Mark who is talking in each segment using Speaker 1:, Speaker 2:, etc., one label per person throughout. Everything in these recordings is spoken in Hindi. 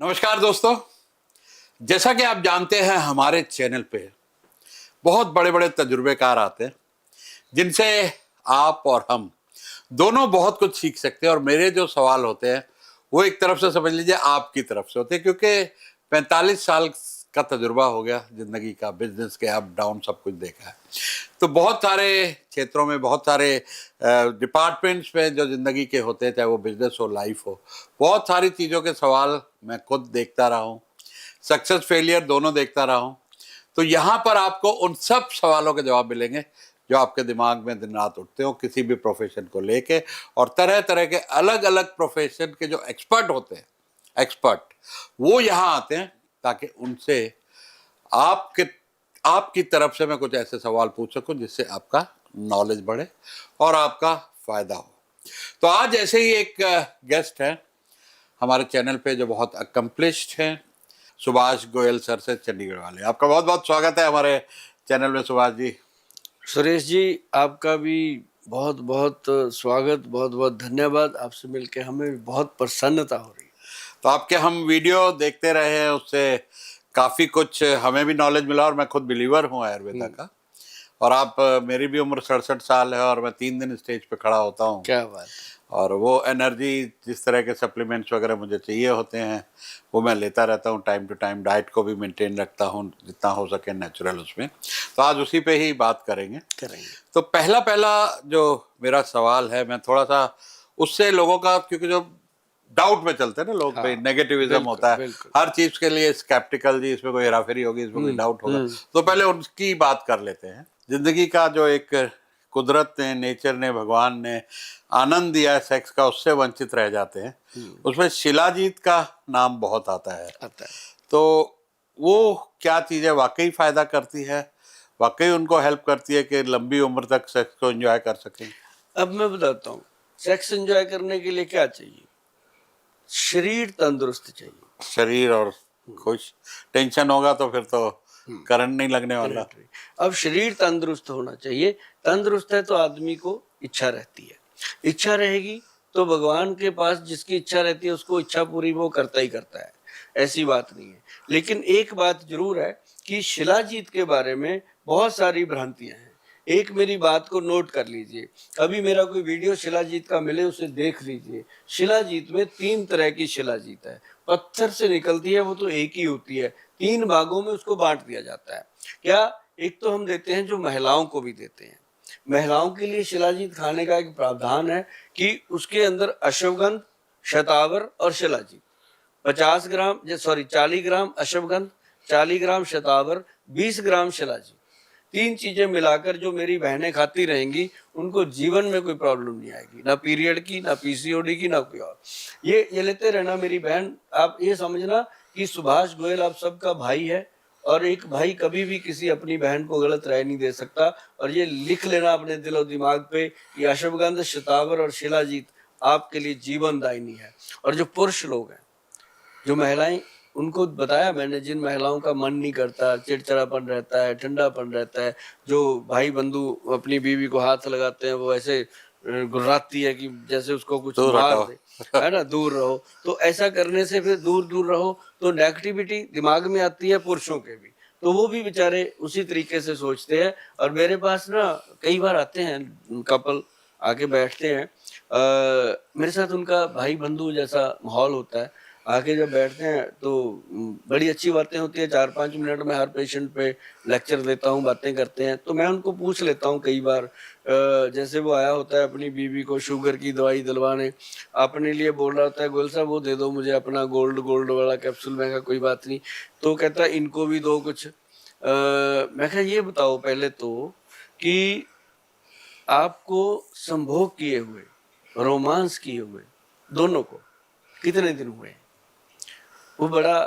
Speaker 1: नमस्कार दोस्तों। जैसा कि आप जानते हैं हमारे चैनल पे बहुत बड़े बड़े तजुर्बेकार आते हैं जिनसे आप और हम दोनों बहुत कुछ सीख सकते हैं। और मेरे जो सवाल होते हैं वो एक तरफ से समझ लीजिए आपकी तरफ से होते हैं, क्योंकि 45 साल का तजुर्बा हो गया जिंदगी का, बिजनेस के अप डाउन सब कुछ देखा है। तो बहुत सारे क्षेत्रों में, बहुत सारे डिपार्टमेंट्स में जो जिंदगी के होते हैं, चाहे वो बिजनेस हो, लाइफ हो, बहुत सारी चीज़ों के सवाल मैं खुद देखता रहा हूँ, सक्सेस फेलियर दोनों देखता रहा हूँ। तो यहाँ पर आपको उन सब सवालों के जवाब मिलेंगे जो आपके दिमाग में दिन रात उठते हो किसी भी प्रोफेशन को लेके। और तरह तरह के अलग अलग प्रोफेशन के जो एक्सपर्ट होते हैं, एक्सपर्ट वो यहाँ आते हैं ताकि उनसे आपके आपकी तरफ से मैं कुछ ऐसे सवाल पूछ सकूं जिससे आपका नॉलेज बढ़े और आपका फायदा हो। तो आज ऐसे ही एक गेस्ट है हमारे चैनल पे जो बहुत अकम्पलिश्ड हैं, सुभाष गोयल सर से, चंडीगढ़ वाले। आपका बहुत बहुत स्वागत है हमारे चैनल में सुभाष जी।
Speaker 2: सुरेश जी, आपका भी बहुत बहुत स्वागत, बहुत बहुत धन्यवाद। आपसे मिलके हमें बहुत प्रसन्नता हो रही है।
Speaker 1: तो आपके हम वीडियो देखते रहे हैं, उससे काफ़ी कुछ हमें भी नॉलेज मिला और मैं खुद बिलीवर हूँ आयुर्वेदा का। और आप, मेरी भी उम्र 67 साल है और मैं 3 दिन स्टेज पे खड़ा होता हूँ।
Speaker 2: क्या बात।
Speaker 1: और वो एनर्जी, जिस तरह के सप्लीमेंट्स वगैरह मुझे चाहिए होते हैं वो मैं लेता रहता हूँ टाइम टू टाइम। डाइट को भी मेंटेन रखता हूँ जितना हो सके नेचुरल उसमें। तो आज उसी पे ही बात करेंगे। तो पहला पहला जो मेरा सवाल है, मैं थोड़ा सा उससे लोगों का, क्योंकि जो डाउट में चलते हैं ना लोग, भाई नेगेटिविज्म होता है हर चीज के लिए, स्केप्टिकल जी, इसमें कोई हेराफेरी होगी, इसमें कोई डाउट होगा। तो पहले उनकी बात कर लेते हैं। जिंदगी का जो एक कुदरत ने, नेचर ने, भगवान ने आनंद दिया है सेक्स का, उससे वंचित रह जाते हैं। उसमें शिलाजीत का नाम बहुत आता है। तो वो क्या चीज़ है, वाकई फायदा करती है, वाकई उनको हेल्प करती है कि लंबी उम्र तक सेक्स को एंजॉय कर सकें?
Speaker 2: अब मैं बताता हूँ, सेक्स एंजॉय करने के लिए क्या चाहिए? शरीर तंदुरुस्त चाहिए।
Speaker 1: शरीर और खुश। टेंशन होगा तो फिर तो करंट नहीं लगने वाला।
Speaker 2: अब शरीर तंदुरुस्त होना चाहिए। तंदुरुस्त है तो आदमी को इच्छा रहती है, इच्छा रहेगी तो भगवान के पास जिसकी इच्छा रहती है उसको इच्छा पूरी वो करता ही करता है, ऐसी बात नहीं है। लेकिन एक बात जरूर है कि शिलाजीत के बारे में बहुत सारी भ्रांतियां हैं। एक मेरी बात को नोट कर लीजिए, अभी मेरा कोई वीडियो शिलाजीत का मिले उसे देख लीजिए। शिलाजीत में 3 तरह की शिलाजीत है। पत्थर से निकलती है वो तो एक ही होती है, 3 भागों में उसको बांट दिया जाता है। क्या? एक तो हम देते हैं जो महिलाओं को भी देते हैं। महिलाओं के लिए शिलाजीत खाने का एक प्रावधान है कि उसके अंदर अश्वगंध, शतावर और शिलाजीत 40 ग्राम अश्वगंध, 40 ग्राम शतावर, 20 ग्राम शिलाजीत, 3 चीजें मिलाकर जो मेरी बहनें खाती रहेंगी उनको जीवन में कोई प्रॉब्लम नहीं आएगी, ना पीरियड की, ना पीसीओडी की, ना कोई और। ये लेते रहना मेरी बहन। आप ये समझना कि सुभाष गोयल आप सबका भाई है और एक भाई कभी भी किसी अपनी बहन को गलत राय नहीं दे सकता। और ये लिख लेना अपने दिलो दिमाग पे कि अश्वगंध, शतावर और शिलाजीत आपके लिए जीवन दायिनी है। और जो पुरुष लोग हैं, जो महिलाएं, उनको बताया मैंने, जिन महिलाओं का मन नहीं करता, चिड़चिड़ापन रहता है, ठंडापन रहता है, जो भाई बंधु अपनी बीवी को हाथ लगाते हैं वो ऐसे गुर्राती है कि जैसे उसको कुछ मार दे, है ना, दूर रहो। तो ऐसा करने से फिर दूर दूर रहो तो नेगेटिविटी दिमाग में आती है पुरुषों के भी, तो वो भी बेचारे उसी तरीके से सोचते हैं। और मेरे पास ना कई बार आते हैं कपल, आके बैठते हैं, मेरे साथ उनका भाई बंधु जैसा माहौल होता है। आके जब बैठते हैं तो बड़ी अच्छी बातें होती है। 4-5 मिनट में हर पेशेंट पे लेक्चर देता हूँ, बातें करते हैं। तो मैं उनको पूछ लेता हूँ कई बार, जैसे वो आया होता है अपनी बीवी को शुगर की दवाई दिलवाने, अपने लिए बोल रहा होता है गोयल साहब वो दे दो मुझे अपना गोल्ड वाला कैप्सूल। मैं कहा कोई बात नहीं। तो कहता है इनको भी दो कुछ। मैं कहा ये बताओ पहले तो कि आपको संभोग किए हुए, रोमांस किए हुए दोनों को कितने दिन हुए? वो बड़ा,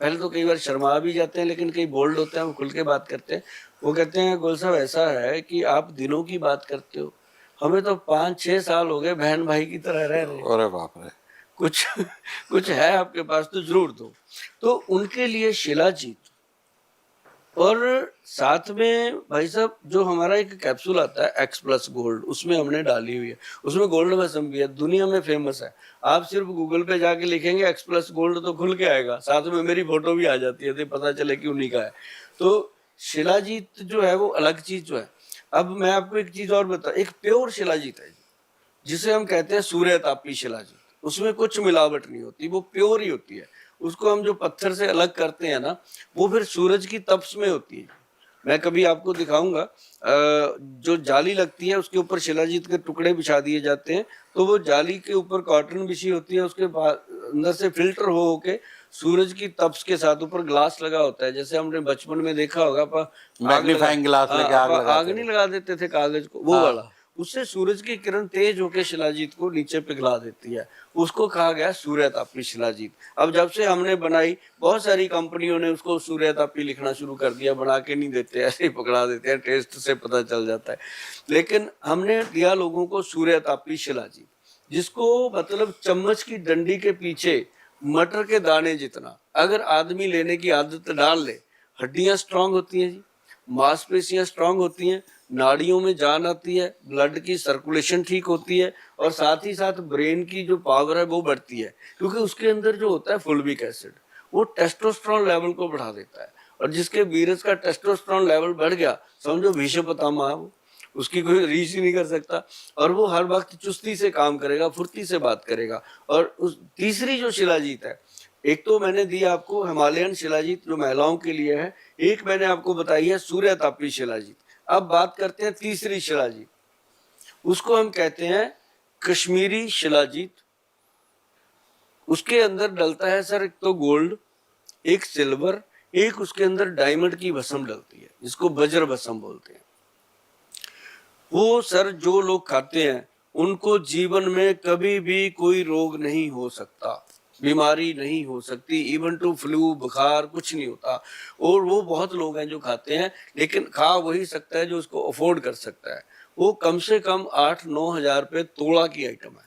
Speaker 2: पहले तो कई बार शर्मा भी जाते हैं, लेकिन कई बोल्ड होते हैं, वो खुल के बात करते हैं। वो कहते हैं गोयल साहब ऐसा है कि आप दिनों की बात करते हो, हमें तो 5-6 साल हो गए बहन भाई की तरह रह रहे हैं।
Speaker 1: अरे बाप रे।
Speaker 2: कुछ कुछ है आपके पास तो जरूर दो। तो उनके लिए शिलाजीत और साथ में भाई साहब जो हमारा एक कैप्सूल आता है एक्स प्लस गोल्ड, उसमें हमने डाली हुई है, उसमें गोल्ड भस्म भी है, दुनिया में फेमस है। आप सिर्फ गूगल पे जाके लिखेंगे एक्स प्लस गोल्ड तो खुल के आएगा, साथ में मेरी फोटो भी आ जाती है, तो पता चले कि उन्हीं का है। तो शिलाजीत जो है वो अलग चीज जो है। अब मैं आपको एक चीज और बता, एक प्योर शिलाजीत है जिसे हम कहते हैं सूर्य तापी शिलाजीत, उसमें कुछ मिलावट नहीं होती, वो प्योर ही होती है। उसको हम जो पत्थर से अलग करते हैं ना, वो फिर सूरज की तपश में होती है। मैं कभी आपको दिखाऊंगा, जो जाली लगती है उसके ऊपर शिलाजीत के टुकड़े बिछा दिए जाते हैं, तो वो जाली के ऊपर कॉटन बिछी होती है, उसके अंदर से फिल्टर हो के सूरज की तपश के साथ ऊपर ग्लास लगा होता है, जैसे हमने बचपन में देखा होगा,
Speaker 1: मैग्नीफाइंग ग्लास लेके
Speaker 2: आग नहीं लगा देते थे कागज को, वो वाला। उससे सूरज की किरण तेज होकर शिलाजीत को नीचे पिघला देती है, उसको कहा गया सूर्य तापी शिलाजीत। अब जब से हमने बनाई, बहुत सारी कंपनियों ने उसको सूर्य तापी लिखना शुरू कर दिया, बना के नहीं देते, ऐसे ही पकड़ा देते हैं, टेस्ट से पता चल जाता है। लेकिन हमने दिया लोगों को सूर्य तापी शिलाजीत, जिसको मतलब चम्मच की डंडी के पीछे मटर के दाने जितना अगर आदमी लेने की आदत डाल ले, हड्डियां स्ट्रांग होती हैं जी, मांसपेशियां स्ट्रांग होती हैं, नाड़ियों में जान आती है, ब्लड की सर्कुलेशन ठीक होती है, और साथ ही साथ ब्रेन की जो पावर है वो बढ़ती है, क्योंकि उसके अंदर जो होता है फुल्विक एसिड, वो टेस्टोस्टेरोन लेवल को बढ़ा देता है। और जिसके वीरज का टेस्टोस्टेरोन लेवल बढ़ गया, समझो भीष्म पितामह है वो, उसकी कोई रीच ही नहीं कर सकता, और वो हर वक्त चुस्ती से काम करेगा, फुर्ती से बात करेगा। और उस तीसरी जो शिलाजीत है, एक तो मैंने दी आपको हिमालयन शिलाजीत जो महिलाओं के लिए है, एक मैंने आपको बताई है सूर्य तापी शिलाजीत। अब बात करते हैं तीसरी शिलाजीत, उसको हम कहते हैं कश्मीरी शिलाजीत। उसके अंदर डलता है सर एक तो गोल्ड, एक सिल्वर, एक उसके अंदर डायमंड की भस्म डलती है, जिसको वज्र भस्म बोलते हैं। वो सर जो लोग खाते हैं उनको जीवन में कभी भी कोई रोग नहीं हो सकता, बीमारी नहीं हो सकती, इवन टू फ्लू बुखार कुछ नहीं होता। और वो बहुत लोग हैं जो खाते हैं, लेकिन खा वही सकता है जो उसको अफोर्ड कर सकता है। वो कम से कम 8-9 हजार रुपये तोड़ा की आइटम है,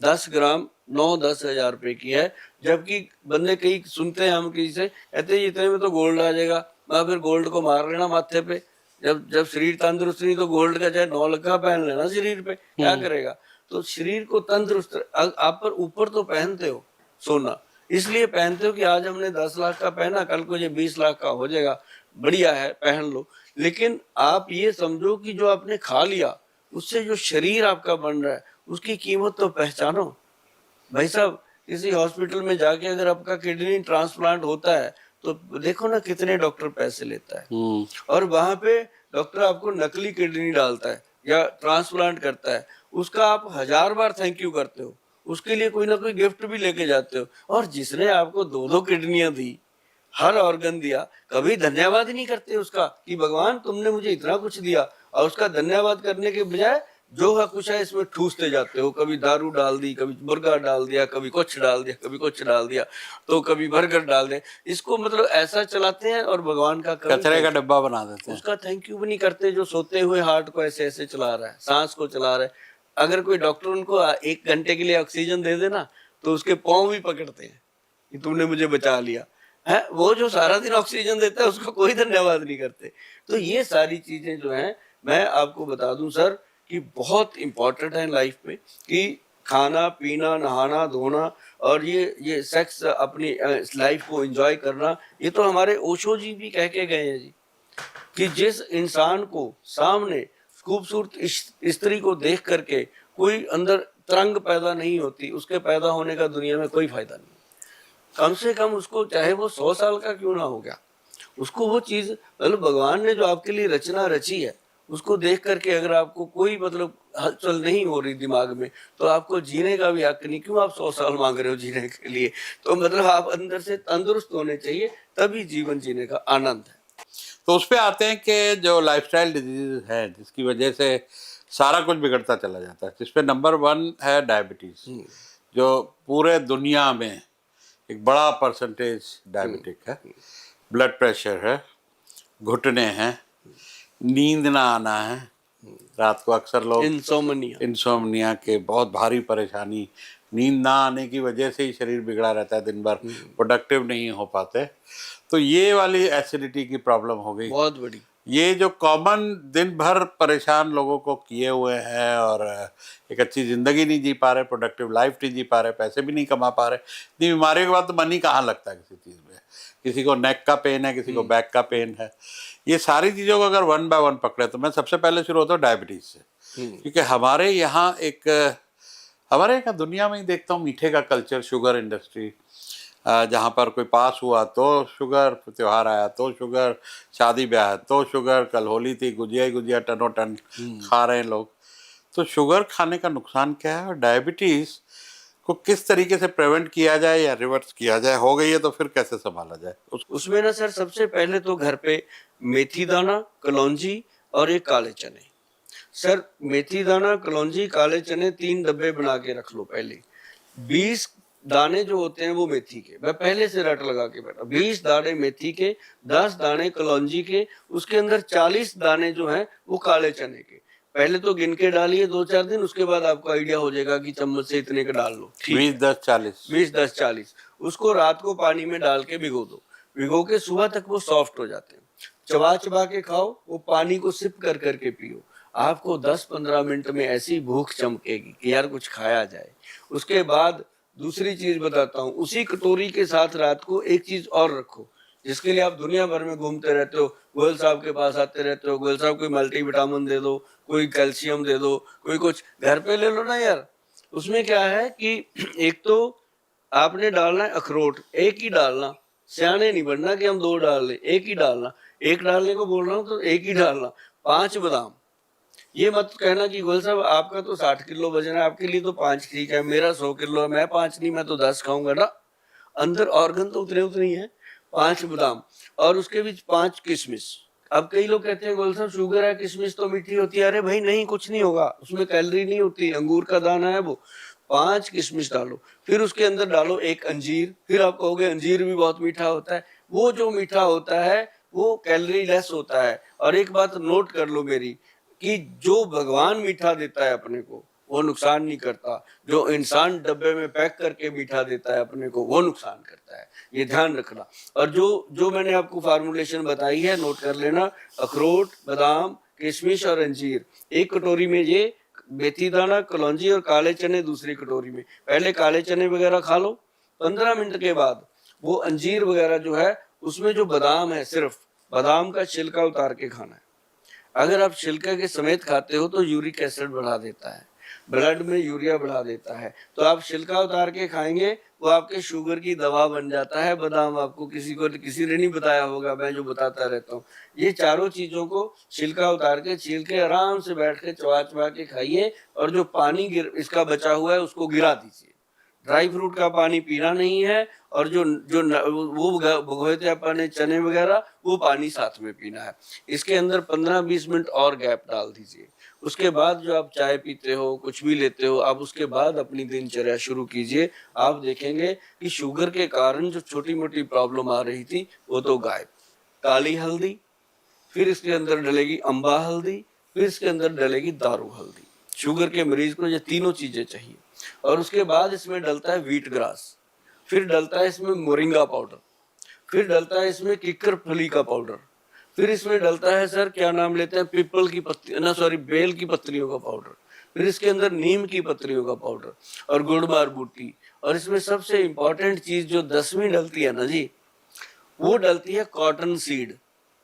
Speaker 2: 10 ग्राम 9-10 हजार रुपये की है। जबकि बंदे कई सुनते हैं, हम किसी से कहते हैं इतने में तो गोल्ड आ जाएगा, मैं फिर गोल्ड को मार लेना माथे पे, जब जब शरीर तंदुरुस्त नहीं तो गोल्ड का चाहे 9 लाख का पहन लेना शरीर पे, क्या करेगा। तो शरीर को तंदुरुस्त आप पर ऊपर तो पहनते हो सोना, इसलिए पहनते हो कि आज हमने 10 लाख का पहना, कल को ये 20 लाख का हो जाएगा, बढ़िया है पहन लो। लेकिन आप ये समझो कि जो आपने खा लिया, उससे जो शरीर आपका बन रहा है उसकी कीमत तो पहचानो भाई साहब। किसी हॉस्पिटल में जाके अगर आपका किडनी ट्रांसप्लांट होता है तो देखो ना कितने डॉक्टर पैसे लेता है, और वहां पे डॉक्टर आपको नकली किडनी डालता है या ट्रांसप्लांट करता है, उसका आप 1000 बार थैंक यू करते हो, उसके लिए कोई ना कोई गिफ्ट भी लेके जाते हो। और जिसने आपको 2-2 किडनियां दी, हर ऑर्गन दिया, कभी धन्यवाद ही नहीं करते उसका कि भगवान तुमने मुझे इतना कुछ दिया, और उसका धन्यवाद करने के बजाय जो है कुछ है इसमें ठूसते जाते हो, कभी दारू डाल दी, कभी मुर्गा डाल दिया, कभी कुछ डाल दिया, कभी कुछ डाल दिया, तो कभी बर्गर डाल दे, इसको मतलब ऐसा चलाते हैं। और भगवान का
Speaker 1: कचरे का डब्बा बना देते हैं,
Speaker 2: उसका थैंक यू भी नहीं करते, जो सोते हुए हार्ट को ऐसे ऐसे चला रहा है, सांस को चला रहा है। अगर कोई डॉक्टर उनको 1 घंटे के लिए ऑक्सीजन दे देना तो उसके पाँव भी पकड़ते हैं कि तुमने मुझे बचा लिया है। वो जो सारा दिन ऑक्सीजन देता है उसको कोई धन्यवाद नहीं करते। तो ये सारी चीजें जो हैं, मैं आपको बता दूं सर कि बहुत इंपॉर्टेंट है लाइफ में, कि खाना पीना नहाना धोना और ये सेक्स, अपनी लाइफ को एंजॉय करना, ये तो हमारे ओशो जी भी कह के गए हैं जी, कि जिस इंसान को सामने खूबसूरत स्त्री को देख करके कोई अंदर तरंग पैदा नहीं होती, उसके पैदा होने का दुनिया में कोई फायदा नहीं। कम से कम उसको चाहे वो 100 साल का क्यों ना हो गया, उसको वो चीज मतलब भगवान ने जो आपके लिए रचना रची है उसको देख करके अगर आपको कोई मतलब हलचल नहीं हो रही दिमाग में, तो आपको जीने का भी हक नहीं। क्यों आप 100 साल मांग रहे हो जीने के लिए? तो मतलब आप अंदर से तंदुरुस्त होने चाहिए, तभी जीवन जीने का आनंद है।
Speaker 1: तो उस पे आते हैं कि जो लाइफस्टाइल डिजीज है जिसकी वजह से सारा कुछ बिगड़ता चला जाता है, जिसपे नंबर 1 है डायबिटीज, जो पूरे दुनिया में एक बड़ा परसेंटेज डायबिटिक है, ब्लड प्रेशर है, घुटने हैं, नींद ना आना है, रात को अक्सर लोग
Speaker 2: इंसोमनिया
Speaker 1: इंसोमनिया के बहुत भारी परेशानी नींद ना आने की वजह से ही शरीर बिगड़ा रहता है, दिन भर प्रोडक्टिव नहीं हो पाते। तो ये वाली एसिडिटी की प्रॉब्लम हो गई।
Speaker 2: बहुत बड़ी।
Speaker 1: ये जो कॉमन दिन भर परेशान लोगों को किए हुए हैं और एक अच्छी ज़िंदगी नहीं जी पा रहे, प्रोडक्टिव लाइफ नहीं जी पा रहे, पैसे भी नहीं कमा पा रहे। इतनी बीमारियों के बाद तो मन ही कहाँ लगता है किसी चीज़ में। किसी को नेक का पेन है, किसी को बैक का पेन है। ये सारी चीज़ों को अगर वन बाय वन पकड़े तो मैं सबसे पहले शुरू होता हूँ डायबिटीज़ से, क्योंकि हमारे यहाँ दुनिया में ही देखता हूँ मीठे का कल्चर, शुगर इंडस्ट्री, जहाँ पर कोई पास हुआ तो शुगर, त्योहार आया तो शुगर, शादी ब्याह है तो शुगर, कल होली थी गुजिया ही गुजिया टनों टन खा रहे हैं लोग। तो शुगर खाने का नुकसान क्या है और डायबिटीज़ को किस तरीके से प्रिवेंट किया जाए या रिवर्स किया जाए, हो गई है तो फिर कैसे संभाला जाए?
Speaker 2: उसमें ना सर सबसे पहले तो घर पे मेथी दाना, कलौंजी और एक काले चने। सर मेथी दाना, कलौंजी, काले चने 3 डब्बे बना के रख लो पहले। 20 दाने जो होते हैं वो मेथी के, मैं पहले से रट लगा के बैठा, 20 दाने मेथी के, 10 दाने कलौंजी के, उसके अंदर 40 दाने जो हैं वो काले चने के। पहले तो गिन के डालिए 2-4 दिन, उसके बाद आपको आइडिया हो जाएगा कि चम्मच से इतने का डाल लो।
Speaker 1: 20, 10, 40।
Speaker 2: 20, 10, 40। उसको रात को पानी में डाल के भिगो दो। भिगो के सुबह तक वो सॉफ्ट हो जाते हैं। चबा चबा के खाओ, वो पानी को सिप कर करके पियो। आपको 10-15 मिनट में ऐसी भूख चमकेगी कि यार कुछ खाया जाए। उसके बाद दूसरी चीज बताता हूँ, उसी कटोरी के साथ रात को एक चीज और रखो, जिसके लिए आप दुनिया भर में घूमते रहते हो, गोयल साहब के पास आते रहते हो, गोयल साहब कोई मल्टीविटामिन दे दो, कोई कैल्शियम दे दो, कोई कुछ, घर पे ले लो ना यार। उसमें क्या है कि एक तो आपने डालना है अखरोट, एक ही डालना, सियाने नहीं बनना कि हम 2 डाल ले, एक ही डालना। एक डालने को बोल रहा हूँ तो एक ही डालना। 5 बादाम। ये मत कहना कि गोयल साहब आपका तो 60 किलो वजन है, आपके लिए तो 5 ठीक है, मेरा 100 किलो है, मैं 5 नहीं, मैं तो 10 खाऊंगा ना। अंदर ऑर्गन तो उतने उतने ही है। 5 बादाम और उसके बीच 5 किशमिश। अब कई लोग कहते हैं गोयल साहब शुगर है, किशमिश तो मीठी होती है। अरे भाई नहीं, कुछ नहीं होगा, उसमें कैलोरी नहीं होती, अंगूर का दाना है वो। 5 किशमिश डालो, फिर उसके अंदर डालो एक अंजीर। फिर आप कहोगे अंजीर भी बहुत मीठा होता है। वो जो मीठा होता है वो कैलोरी लेस होता है। और एक बात नोट कर लो मेरी, कि जो भगवान मीठा देता है अपने को वो नुकसान नहीं करता, जो इंसान डब्बे में पैक करके मीठा देता है अपने को वो नुकसान करता है, ये ध्यान रखना। और जो जो मैंने आपको फार्मूलेशन बताई है नोट कर लेना, अखरोट, बादाम, किशमिश और अंजीर एक कटोरी में, ये मेथी दाना, कलौंजी और काले चने दूसरी कटोरी में। पहले काले चने वगैरह खा लो, 15 मिनट के बाद वो अंजीर वगैरह जो है उसमें जो बादाम है, सिर्फ बादाम का छिलका उतार के खाना है। अगर आप छिलका के समेत खाते हो तो यूरिक एसिड बढ़ा देता है, ब्लड में यूरिया बढ़ा देता है। तो आप छिलका उतार के खाएंगे, वो आपके शुगर की दवा बन जाता है बादाम। आपको किसी ने नहीं बताया होगा, मैं जो बताता रहता हूँ। ये चारों चीजों को छिलका उतार के, छील के आराम से बैठ के चबा चबा के खाइए। और जो पानी इसका बचा हुआ है उसको गिरा दीजिए। ड्राई फ्रूट का पानी पीना नहीं है, और जो जो वो भगोए थे अपने चने वगैरह, वो पानी साथ में पीना है। इसके अंदर 15-20 मिनट और गैप डाल दीजिए। उसके बाद जो आप चाय पीते हो, कुछ भी लेते हो, आप उसके बाद अपनी दिनचर्या शुरू कीजिए। आप देखेंगे कि शुगर के कारण जो छोटी मोटी प्रॉब्लम आ रही थी वो तो गायब। काली हल्दी, फिर इसके अंदर डलेगी अम्बा हल्दी, फिर इसके अंदर डलेगी दारू हल्दी। शुगर के मरीज को ये तीनों चीजें चाहिए। और उसके बाद इसमें डलता है व्हीट ग्रास, फिर डलता है इसमें मोरिंगा पाउडर, फिर डलता है इसमें किक्कर फली का पाउडर, फिर इसमें डलता है सर क्या नाम लेते हैं, पीपल की पत्ती ना सॉरी बेल की पत्तियों का पाउडर, फिर इसके अंदर नीम की पत्तियों का पाउडर और गुड़मार बूटी। और इसमें सबसे इंपॉर्टेंट चीज जो 10वीं डलती है ना जी, वो डलती है कॉटन सीड,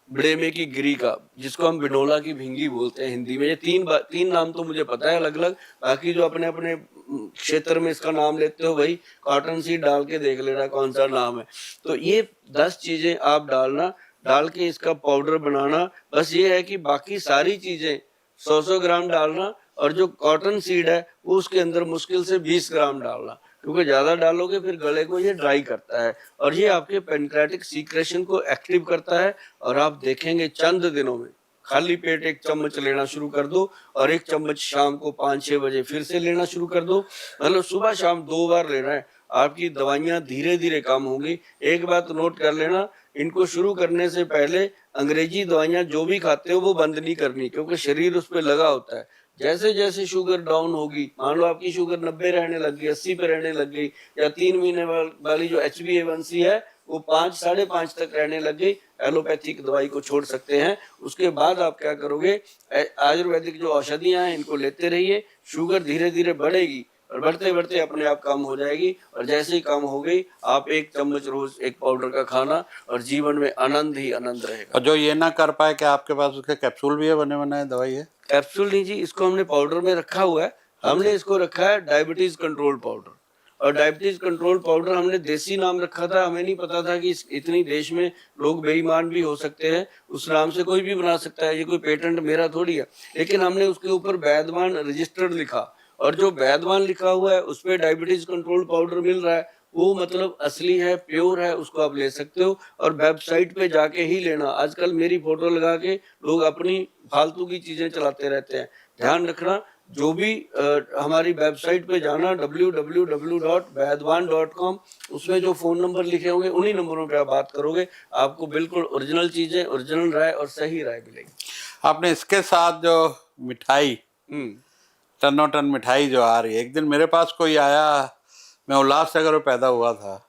Speaker 2: बड़ेमे की गिरी का, जिसको हम बिनोला की भिंगी बोलते हैं हिंदी में। ये तीन नाम तो मुझे पता है अलग अलग, बाकी जो अपने अपने क्षेत्र में इसका नाम लेते हो भाई कॉटन सीड डाल के देख लेना कौन सा नाम है। तो ये 10 चीजें आप डालना, डाल के इसका पाउडर बनाना। बस ये है कि बाकी सारी चीजें 100-100 ग्राम डालना, और जो कॉटन सीड है वो उसके अंदर मुश्किल से 20 ग्राम डालना, क्योंकि ज्यादा डालोगे फिर गले को ये ड्राई करता है और ये आपके पेनक्रेटिक सीक्रेशन को एक्टिव करता है। और आप देखेंगे चंद दिनों में खाली पेट 1 चम्मच लेना शुरू कर दो, और 1 चम्मच शाम को 5-6 बजे फिर से लेना शुरू कर दो। मतलब सुबह शाम 2 बार लेना है। आपकी दवाइयां धीरे धीरे कम होंगी। एक बात नोट कर लेना, इनको शुरू करने से पहले अंग्रेजी दवाइयां जो भी खाते हो वो बंद नहीं करनी, क्योंकि शरीर उस पर लगा होता है। जैसे जैसे शुगर डाउन होगी, मान लो आपकी शुगर 90 रहने लग गई, 80 पे रहने लग गई, या 3 महीने वाली जो HbA1c है वो 5 5.5 तक रहने लग गई, एलोपैथिक दवाई को छोड़ सकते हैं। उसके बाद आप क्या करोगे, आयुर्वेदिक जो औषधियां हैं इनको लेते रहिए, शुगर धीरे धीरे बढ़ेगी और बढ़ते बढ़ते अपने आप कम हो जाएगी। और जैसे ही कम हो गई, आप 1 चम्मच रोज एक पाउडर का खाना और जीवन में आनंद ही आनंद रहेगा।
Speaker 1: और जो ये ना कर पाए, क्या आपके पास उसके कैप्सूल भी है, बने बनाए दवाई है?
Speaker 2: कैप्सूल नहीं जी, इसको हमने पाउडर में रखा हुआ है। हमने इसको रखा है डायबिटीज कंट्रोल पाउडर। और डायबिटीज कंट्रोल पाउडर हमने देसी नाम रखा था, हमें नहीं पता था कि इतनी देश में लोग बेईमान भी हो सकते हैं, उस नाम से कोई भी बना सकता है, ये कोई पेटेंट मेरा थोड़ी है। लेकिन हमने उसके ऊपर वैद्यमान रजिस्टर्ड लिखा, और जो वैद्यमान लिखा हुआ है उस पर डायबिटीज कंट्रोल पाउडर मिल रहा है, वो मतलब असली है, प्योर है, उसको आप ले सकते हो। और वेबसाइट पे जाके ही लेना। आजकल मेरी फोटो लगा के लोग अपनी फालतू की चीजें चलाते रहते हैं। ध्यान रखना, जो भी हमारी वेबसाइट पे जाना www.vaidwan.com, उसमें जो फोन नंबर लिखे होंगे उन्हीं नंबरों पे आप बात करोगे, आपको बिल्कुल ओरिजिनल चीजें, ओरिजिनल राय और सही राय मिलेगी।
Speaker 1: आपने इसके साथ जो मिठाई, टनों टन मिठाई जो आ रही है, एक दिन मेरे पास कोई आया, मैं उल्लासनगर में पैदा हुआ था,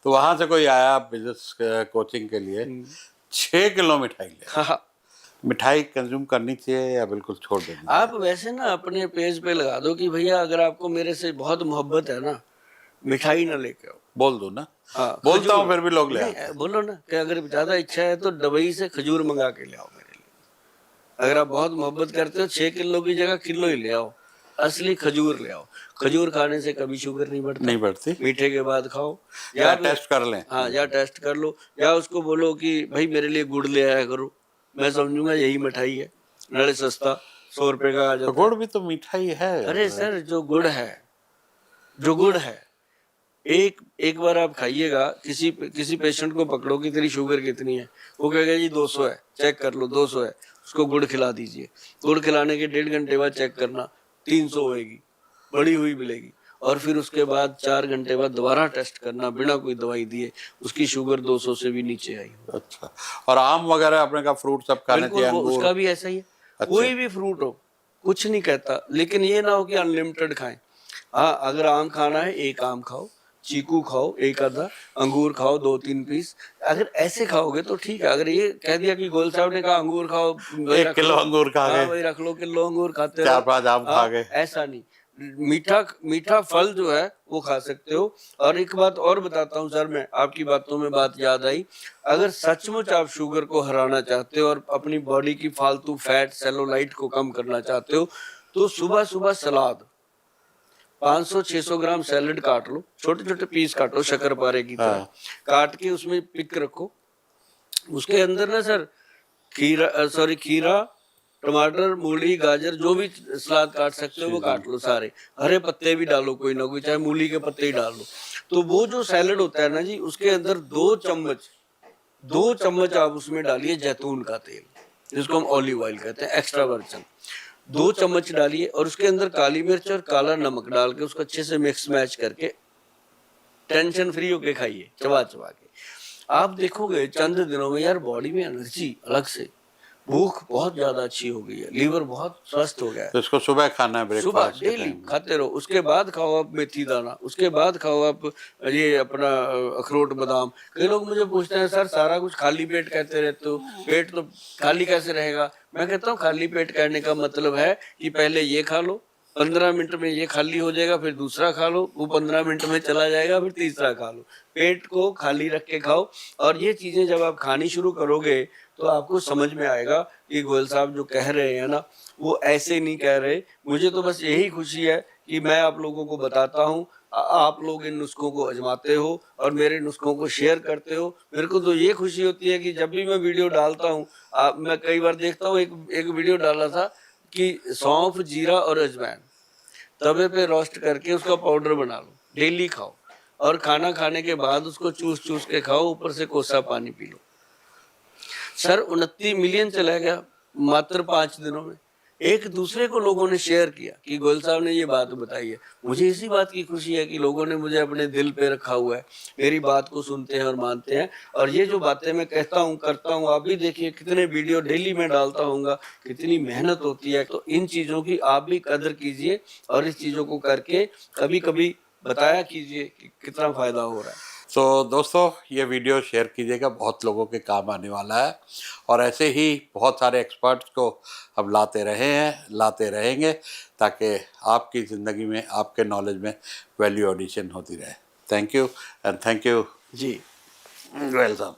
Speaker 1: तो वहां से कोई आया बिजनेस कोचिंग के लिए, 6 किलो मिठाई ले।
Speaker 2: हाँ,
Speaker 1: मिठाई कंज्यूम करनी चाहिए या बिल्कुल छोड़ देनी?
Speaker 2: आप वैसे ना अपने पेज पे लगा दो कि भैया अगर आपको मेरे से बहुत मोहब्बत है ना, मिठाई ना लेके आओ।
Speaker 1: बोल दो ना।
Speaker 2: हाँ,
Speaker 1: बोलता हूँ फिर भी लोग ले
Speaker 2: नहीं,
Speaker 1: आते हैं।
Speaker 2: बोलो ना कि अगर ज्यादा इच्छा है तो दुबई से खजूर मंगा के ले आओ मेरे लिए। अगर आप बहुत मोहब्बत करते हो, 6 किलो की जगह किलो ही ले आओ, असली खजूर ले आओ। खजूर खाने से कभी शुगर नहीं बढ़ती।
Speaker 1: नहीं बढ़ती।
Speaker 2: मीठे के बाद खाओ,
Speaker 1: या टेस्ट कर लें।
Speaker 2: हाँ, या टेस्ट कर लो, या उसको बोलो कि भाई मेरे लिए गुड़ ले आया करो, मैं समझूंगा यही मिठाई है, नाले सस्ता 100 रुपए का आ जाता है।
Speaker 1: गुड़ भी तो मिठाई है।
Speaker 2: अरे सर, जो गुड़ है, एक बार आप खाइएगा, किसी पेशेंट को पकड़ो कि तेरी शुगर कितनी है, वो कहेगा जी 200 है, चेक कर लो 200 है, उसको गुड़ खिला दीजिए। गुड़ खिलाने के 1.5 घंटे बाद चेक करना, 300 होएगी, बढ़ी हुई मिलेगी। और फिर उसके बाद 4 घंटे बाद दोबारा टेस्ट करना, बिना कोई दवाई दिए, उसकी शुगर 200 से भी नीचे आई हो।
Speaker 1: अच्छा, और आम वगैरह आपने कहा फ्रूट सब खाने
Speaker 2: बिल्कुल,
Speaker 1: चाहिए,
Speaker 2: वो
Speaker 1: अंगूर?
Speaker 2: उसका भी ऐसा ही है।
Speaker 1: अच्छा।
Speaker 2: कोई भी फ्रूट हो, कुछ नहीं कहता, लेकिन ये ना हो कि अनलिमिटेड खाएं। हाँ, अगर आम खाना है 1 आम खाओ, चीकू खाओ 1 आधा, अंगूर खाओ 2-3 पीस। अगर ऐसे खाओगे तो ठीक है। अगर ये कह दिया कि गोल साहब ने कहा अंगूर खाओ,
Speaker 1: 1 किलो अंगूर खा गए,
Speaker 2: वही रख लो, किलो अंगूर खाते
Speaker 1: 4-5 आम खा गए,
Speaker 2: ऐसा नहीं। मीठा फल जो है वो खा सकते हो। और एक बात और बताता हूँ सर, मैं आपकी बातों में बात याद आई, अगर सचमुच आप शुगर को हराना चाहते हो और अपनी बॉडी की फालतू फैट, सेलुलाइट को कम करना चाहते हो, तो सुबह सुबह सलाद 500-600 ग्राम सैलेड काट लो, छोटे छोटे पीस काटो शक्करपारे की तरह, काट के उसमें पिक रखो। उसके अंदर ना सर खीरा, टमाटर, मूली, गाजर, जो भी सलाद काट सकते हो वो काट लो सारे। हरे पत्ते भी डालो कोई ना कोई, चाहे मूली के पत्ते ही डाल लो। तो वो जो सैलेड होता है ना जी, उसके अंदर 2 चम्मच आप उसमें डालिए जैतून का तेल, जिसको हम ऑलिव ऑयल कहते हैं, एक्स्ट्रा वर्जिन। 2 चम्मच डालिए और उसके अंदर काली मिर्च और काला नमक डाल के उसको अच्छे से मिक्स मैच करके टेंशन फ्री होके खाइए, चबा चबा के। आप देखोगे चंद दिनों में यार बॉडी में एनर्जी अलग से, भूख बहुत ज्यादा अच्छी हो गई है, लीवर बहुत स्वस्थ हो गया है।
Speaker 1: तो इसको सुबह खाना है,
Speaker 2: सुबह
Speaker 1: ब्रेकफास्ट के
Speaker 2: डेली
Speaker 1: टाइम।
Speaker 2: खाते रहो। उसके बाद खाओ आप मेथी दाना, उसके बाद खाओ आप ये अपना अखरोट बादाम। कई लोग मुझे पूछते हैं सर सारा कुछ खाली पेट कहते रहते हो, पेट तो खाली कैसे रहेगा? मैं कहता हूँ खाली पेट कहने का मतलब है कि पहले ये खा लो, 15 मिनट में ये खाली हो जाएगा, फिर दूसरा खा लो, वो 15 मिनट में चला जाएगा, फिर तीसरा खा लो। पेट को खाली रख के खाओ। और ये चीजें जब आप खानी शुरू करोगे तो आपको समझ में आएगा कि गोयल साहब जो कह रहे हैं ना, वो ऐसे नहीं कह रहे। मुझे तो बस यही खुशी है कि मैं आप लोगों को बताता हूँ, आप लोग इन नुस्खों को आजमाते हो और मेरे नुस्खों को शेयर करते हो। मेरे को तो ये खुशी होती है कि जब भी मैं वीडियो डालता हूँ, मैं कई बार देखता हूँ, एक वीडियो डाला था कि सौंफ, जीरा और अजवाइन तवे पे रोस्ट करके उसका पाउडर बना लो, डेली खाओ, और खाना खाने के बाद उसको चूस चूस के खाओ, ऊपर से कोसा पानी पी लो। सर 29 मिलियन चला गया मात्र 5 दिनों में। एक दूसरे को लोगों ने शेयर किया कि गोयल साहब ने ये बात बताई है। मुझे इसी बात की खुशी है कि लोगों ने मुझे अपने दिल पे रखा हुआ है, मेरी बात को सुनते हैं और मानते हैं। और ये जो बातें मैं कहता हूँ, करता हूँ, आप भी देखिए कितने वीडियो डेली में डालता हूँगा, कितनी मेहनत होती है। तो इन चीज़ों की आप भी कदर कीजिए और इस चीज़ों को करके कभी कभी बताया कीजिए कि कितना फायदा हो रहा है।
Speaker 1: तो दोस्तों ये वीडियो शेयर कीजिएगा, बहुत लोगों के काम आने वाला है। और ऐसे ही बहुत सारे एक्सपर्ट्स को हम लाते रहे हैं, लाते रहेंगे, ताकि आपकी ज़िंदगी में, आपके नॉलेज में वैल्यू एडिशन होती रहे। Thank you and thank you
Speaker 2: ji.
Speaker 1: Goyal साहब।